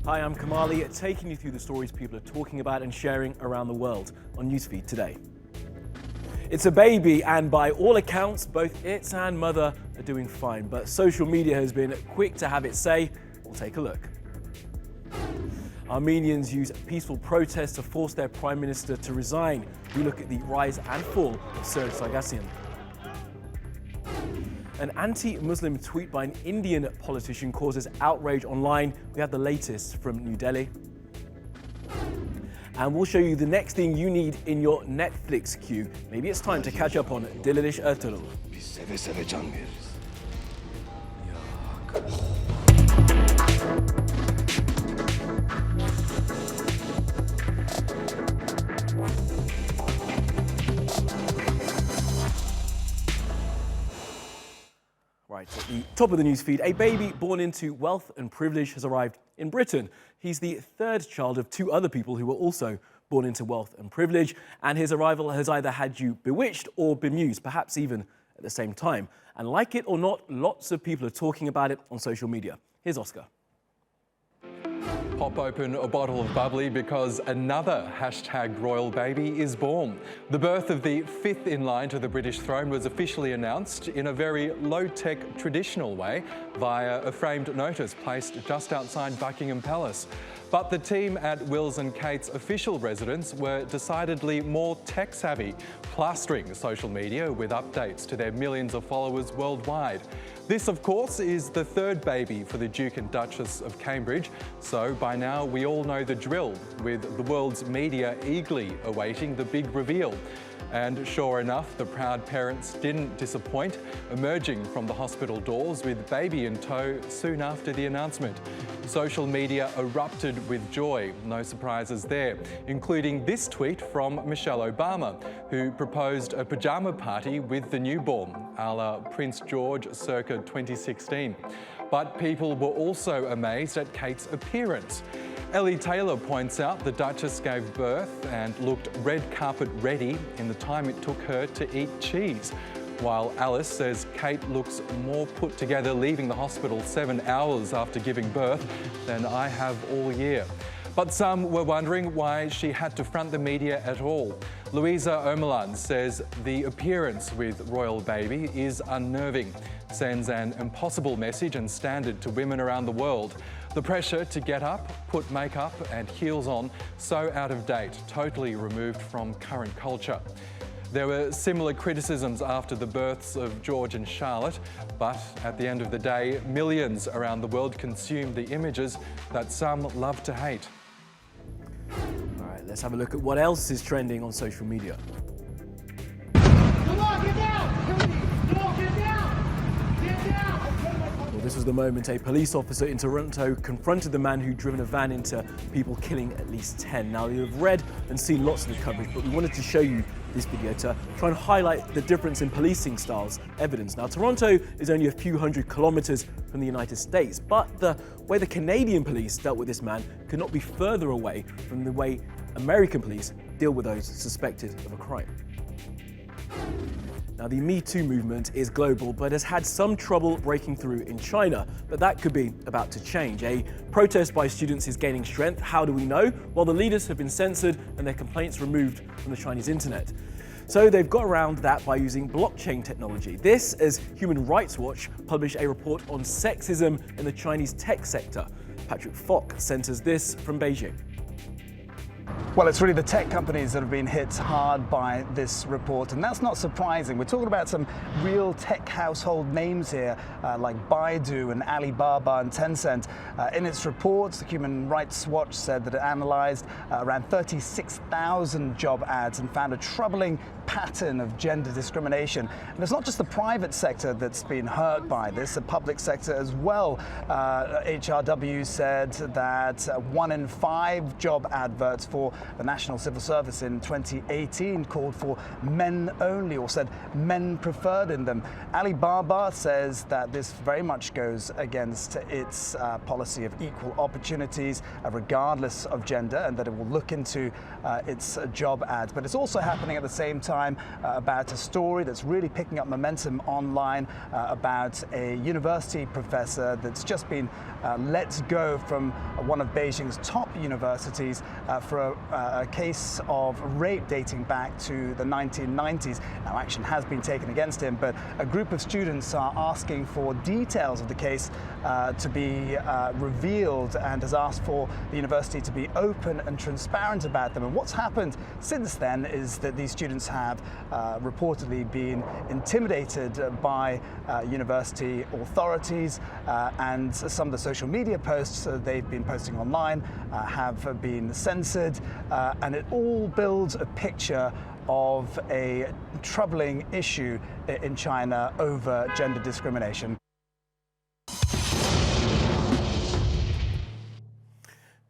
Hi, I'm Kamali, taking you through the stories people are talking about and sharing around the world on NewsFeed today. It's a baby, and by all accounts, both its and mother are doing fine. But social media has been quick to have its say. We'll take a look. Armenians use peaceful protests to force their prime minister to resign. We look at the rise and fall of Serge Sargsyan. An anti-Muslim tweet by an Indian politician causes outrage online. We have the latest from New Delhi. And we'll show you the next thing you need in your Netflix queue. Maybe it's time to catch up on Dililish Ertuğrul. Right, at the top of the newsfeed, a baby born into wealth and privilege has arrived in Britain. He's the third child of two other people who were also born into wealth and privilege, and his arrival has either had you bewitched or bemused, perhaps even at the same time. And like it or not, lots of people are talking about it on social media. Here's Oscar. Pop open a bottle of bubbly because another #royal baby is born. The birth of the fifth in line to the British throne was officially announced in a very low-tech traditional way via a framed notice placed just outside Buckingham Palace. But the team at Wills and Kate's official residence were decidedly more tech-savvy, plastering social media with updates to their millions of followers worldwide. This, of course, is the third baby for the Duke and Duchess of Cambridge, so by now we all know the drill, with the world's media eagerly awaiting the big reveal. And sure enough, the proud parents didn't disappoint, emerging from the hospital doors with baby in tow soon after the announcement. Social media erupted with joy, no surprises there, including this tweet from Michelle Obama, who proposed a pyjama party with the newborn, a la Prince George circa 2016. But people were also amazed at Kate's appearance. Ellie Taylor points out the Duchess gave birth and looked red carpet ready in the time it took her to eat cheese, while Alice says Kate looks more put together leaving the hospital 7 hours after giving birth than I have all year. But some were wondering why she had to front the media at all. Louisa Omerlan says the appearance with royal baby is unnerving, sends an impossible message and standard to women around the world. The pressure to get up, put makeup and heels on, so out of date, totally removed from current culture. There were similar criticisms after the births of George and Charlotte, but at the end of the day, millions around the world consumed the images that some love to hate. All right, let's have a look at what else is trending on social media. Come on, get down! Come on, get down! Get down! Well, this was the moment a police officer in Toronto confronted the man who'd driven a van into people, killing at least 10. Now, you've read and seen lots of the coverage, but we wanted to show you this video to try and highlight the difference in policing styles evidence. Now, Toronto is only a few hundred kilometers from the United States, but the way the Canadian police dealt with this man could not be further away from the way American police deal with those suspected of a crime. Now, the Me Too movement is global, but has had some trouble breaking through in China. But that could be about to change. A protest by students is gaining strength. How do we know? Well, the leaders have been censored and their complaints removed from the Chinese internet. So they've got around that by using blockchain technology. This, as Human Rights Watch published a report on sexism in the Chinese tech sector. Patrick Fock sent us this from Beijing. Well, it's really the tech companies that have been hit hard by this report, and that's not surprising. We're talking about some real tech household names here, like Baidu and Alibaba and Tencent. In its report, the Human Rights Watch said that it analysed around 36,000 job ads and found a troubling pattern of gender discrimination. And it's not just the private sector that's been hurt by this, the public sector as well. HRW said that 1 in 5 job adverts for the National Civil Service in 2018 called for men only, or said men preferred in them. Alibaba says that this very much goes against its policy of equal opportunities regardless of gender, and that it will look into its job ads. But it's also happening at the same time time about a story that's really picking up momentum online about a university professor that's just been let go from one of Beijing's top universities for a case of rape dating back to the 1990s. Now, action has been taken against him, but a group of students are asking for details of the case to be revealed and has asked for the university to be open and transparent about them. And what's happened since then is that these students have reportedly been intimidated by university authorities, and some of the social media posts they've been posting online have been censored, and it all builds a picture of a troubling issue in China over gender discrimination.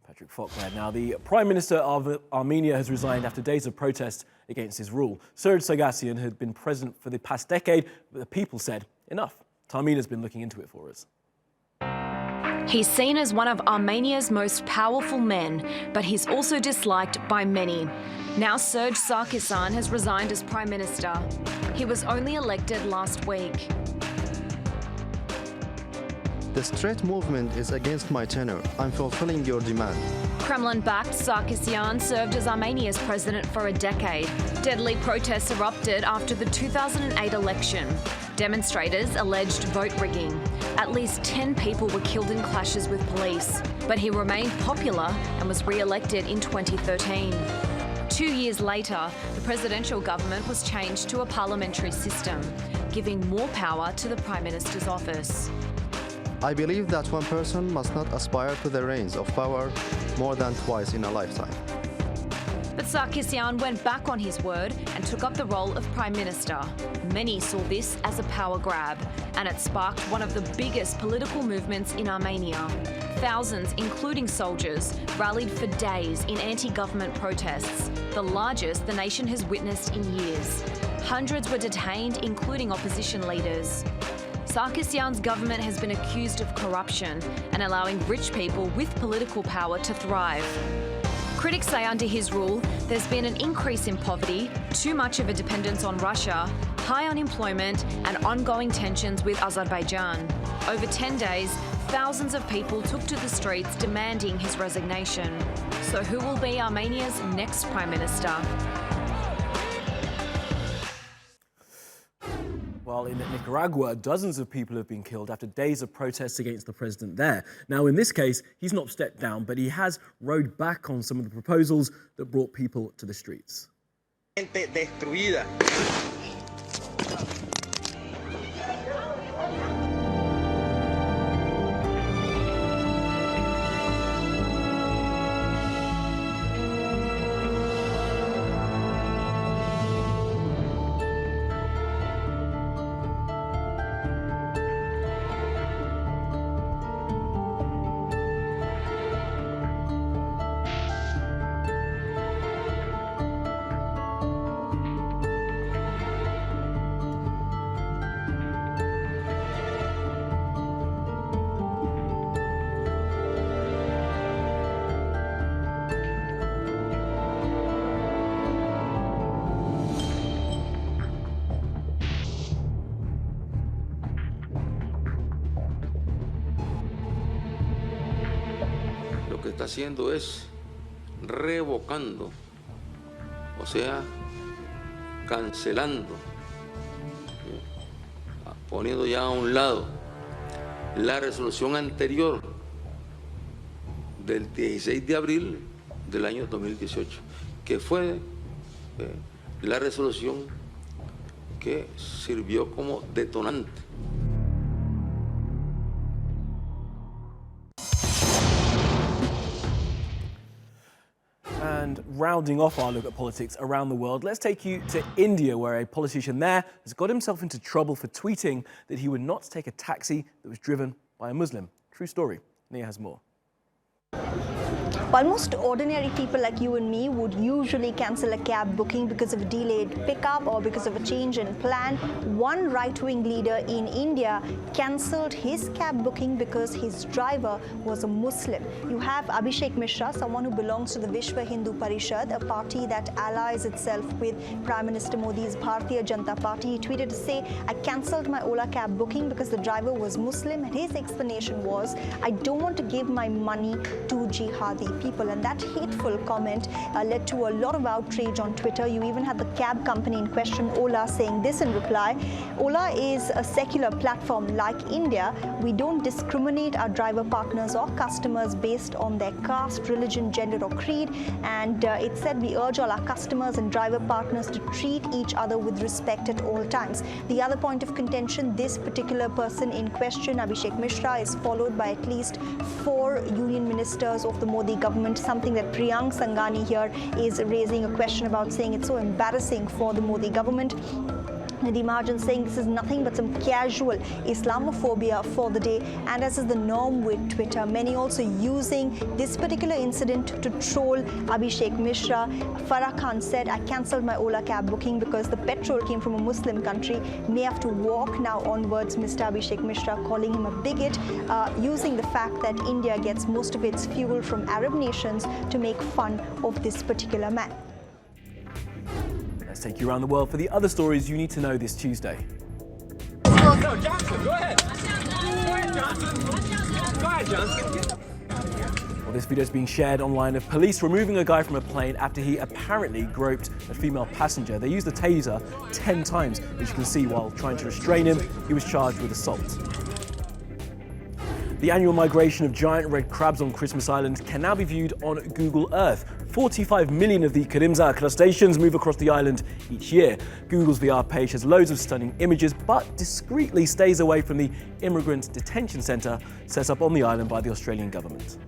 Patrick Fock there. Now, the Prime Minister of Armenia has resigned after days of protest against his rule. Serge Sargsyan had been president for the past decade, but the people said enough. Tamina's been looking into it for us. He's seen as one of Armenia's most powerful men, but he's also disliked by many. Now Serge Sargsyan has resigned as Prime Minister. He was only elected last week. The straight movement is against my tenure. I'm fulfilling your demand. Kremlin-backed Sargsyan served as Armenia's president for a decade. Deadly protests erupted after the 2008 election. Demonstrators alleged vote rigging. At least 10 people were killed in clashes with police, but he remained popular and was re-elected in 2013. 2 years later, the presidential government was changed to a parliamentary system, giving more power to the Prime Minister's office. I believe that one person must not aspire to the reins of power more than twice in a lifetime. But Sargsyan went back on his word and took up the role of Prime Minister. Many saw this as a power grab, and it sparked one of the biggest political movements in Armenia. Thousands, including soldiers, rallied for days in anti-government protests, the largest the nation has witnessed in years. Hundreds were detained, including opposition leaders. Sargsyan's government has been accused of corruption and allowing rich people with political power to thrive. Critics say under his rule, there's been an increase in poverty, too much of a dependence on Russia, high unemployment, and ongoing tensions with Azerbaijan. Over 10 days, thousands of people took to the streets demanding his resignation. So who will be Armenia's next Prime Minister? While in Nicaragua, dozens of people have been killed after days of protests against the president there. Now, in this case, he's not stepped down, but he has rode back on some of the proposals that brought people to the streets. Gente destruida. Lo que está haciendo es revocando, o sea, cancelando, poniendo ya a un lado la resolución anterior del 16 de abril del año 2018, que fue la resolución que sirvió como detonante. And rounding off our look at politics around the world, let's take you to India, where a politician there has got himself into trouble for tweeting that he would not take a taxi that was driven by a Muslim. True story. Nia has more. While most ordinary people like you and me would usually cancel a cab booking because of a delayed pickup or because of a change in plan, one right-wing leader in India cancelled his cab booking because his driver was a Muslim. You have Abhishek Mishra, someone who belongs to the Vishwa Hindu Parishad, a party that allies itself with Prime Minister Modi's Bharatiya Janata Party. He tweeted to say, "I cancelled my Ola cab booking because the driver was Muslim," and his explanation was, "I don't want to give my money to jihadi people." And that hateful comment led to a lot of outrage on Twitter. You even had the cab company in question, Ola, saying this in reply: "Ola is a secular platform like India. We don't discriminate our driver partners or customers based on their caste, religion, gender or creed." And it said, "We urge all our customers and driver partners to treat each other with respect at all times." The other point of contention, this particular person in question, Abhishek Mishra, is followed by at least 4 union ministers of the Modi government, something that Priyank Sanghani here is raising a question about, saying it's so embarrassing for the Modi government. Nidhi Mahajan saying this is nothing but some casual Islamophobia for the day, and as is the norm with Twitter, many also using this particular incident to troll Abhishek Mishra. Farah Khan said, "I cancelled my Ola cab booking because the petrol came from a Muslim country. May have to walk now onwards." Mr. Abhishek Mishra calling him a bigot, using the fact that India gets most of its fuel from Arab nations to make fun of this particular man. Let's take you around the world for the other stories you need to know this Tuesday. No, Johnson, go ahead. Go ahead, Johnson. Go ahead, Johnson. Well, this video is being shared online of police removing a guy from a plane after he apparently groped a female passenger. They used a taser 10 times, as you can see, while trying to restrain him. He was charged with assault. The annual migration of giant red crabs on Christmas Island can now be viewed on Google Earth. 45 million of the Karimza crustaceans move across the island each year. Google's VR page has loads of stunning images, but discreetly stays away from the immigrant detention centre set up on the island by the Australian government.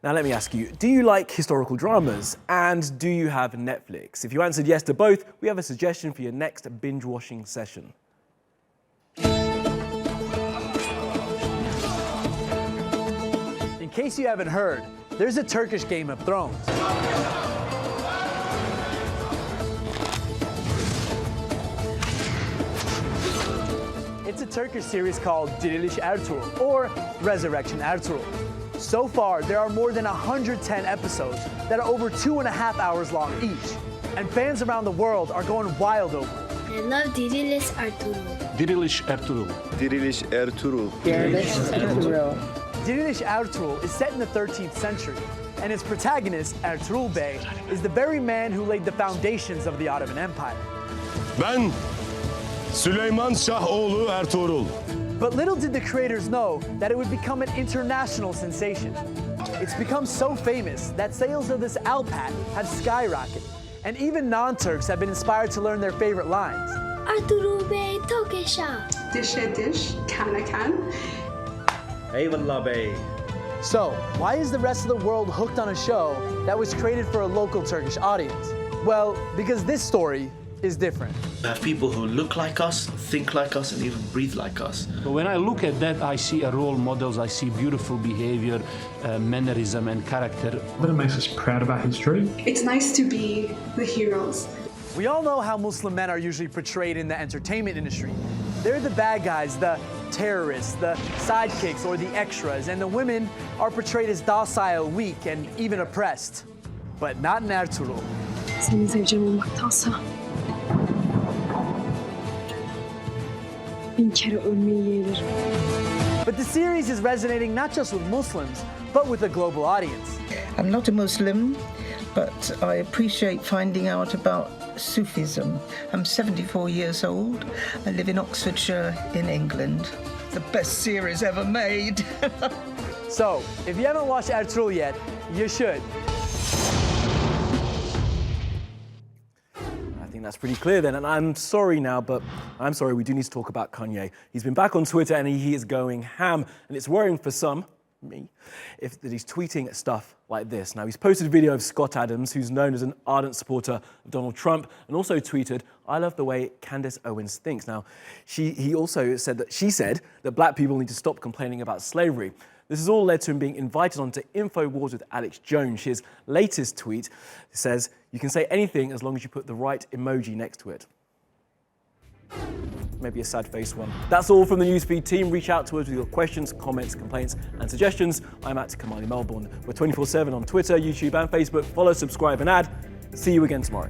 Now let me ask you, do you like historical dramas? And do you have Netflix? If you answered yes to both, we have a suggestion for your next binge-watching session. In case you haven't heard, there's a Turkish Game of Thrones. It's a Turkish series called Diriliş Ertuğrul, or Resurrection Ertuğrul. So far, there are more than 110 episodes that are over 2.5 hours long each, and fans around the world are going wild over it. I love Diriliş Ertuğrul. Diriliş Ertuğrul. Diriliş Ertuğrul. Diriliş Ertuğrul. Diriliş Ertuğrul is set in the 13th century, and its protagonist, Ertuğrul Bey, is the very man who laid the foundations of the Ottoman Empire. Ben Süleyman Şahoğlu Ertuğrul. But little did the creators know that it would become an international sensation. It's become so famous that sales of this Alpat have skyrocketed, and even non-Turks have been inspired to learn their favorite lines. Ertuğrul Bey çok yaşa. Dişe diş, kana kan. Eyvallah Bey. So, why is the rest of the world hooked on a show that was created for a local Turkish audience? Well, because this story is different. We have people who look like us, think like us, and even breathe like us. But when I look at that, I see a role models, I see beautiful behavior, mannerism and character. That makes us proud of our history. It's nice to be the heroes. We all know how Muslim men are usually portrayed in the entertainment industry. They're the bad guys, the terrorists, the sidekicks, or the extras, and the women are portrayed as docile, weak, and even oppressed. But not in Ertuğrul. Senin zevcem olmaktansa bin kere ölmeyi yeğlerim. But the series is resonating not just with Muslims, but with a global audience. I'm not a Muslim, but I appreciate finding out about Sufism. I'm 74 years old. I live in Oxfordshire in England. The best series ever made. So, if you haven't watched Ertuğrul yet, you should. I think that's pretty clear then, and I'm sorry now, but I'm sorry, we do need to talk about Kanye. He's been back on Twitter and he is going ham, and it's worrying for some, that he's tweeting stuff like this. Now, he's posted a video of Scott Adams, who's known as an ardent supporter of Donald Trump, and also tweeted, "I love the way Candace Owens thinks." Now, she also said that black people need to stop complaining about slavery. This has all led to him being invited onto InfoWars with Alex Jones. His latest tweet says, "You can say anything as long as you put the right emoji next to it." Maybe a sad face one. That's all from the NewsFeed team. Reach out to us with your questions, comments, complaints, and suggestions. I'm at Kamali Melbourne. We're 24/7 on Twitter, YouTube, and Facebook. Follow, subscribe, and add. See you again tomorrow.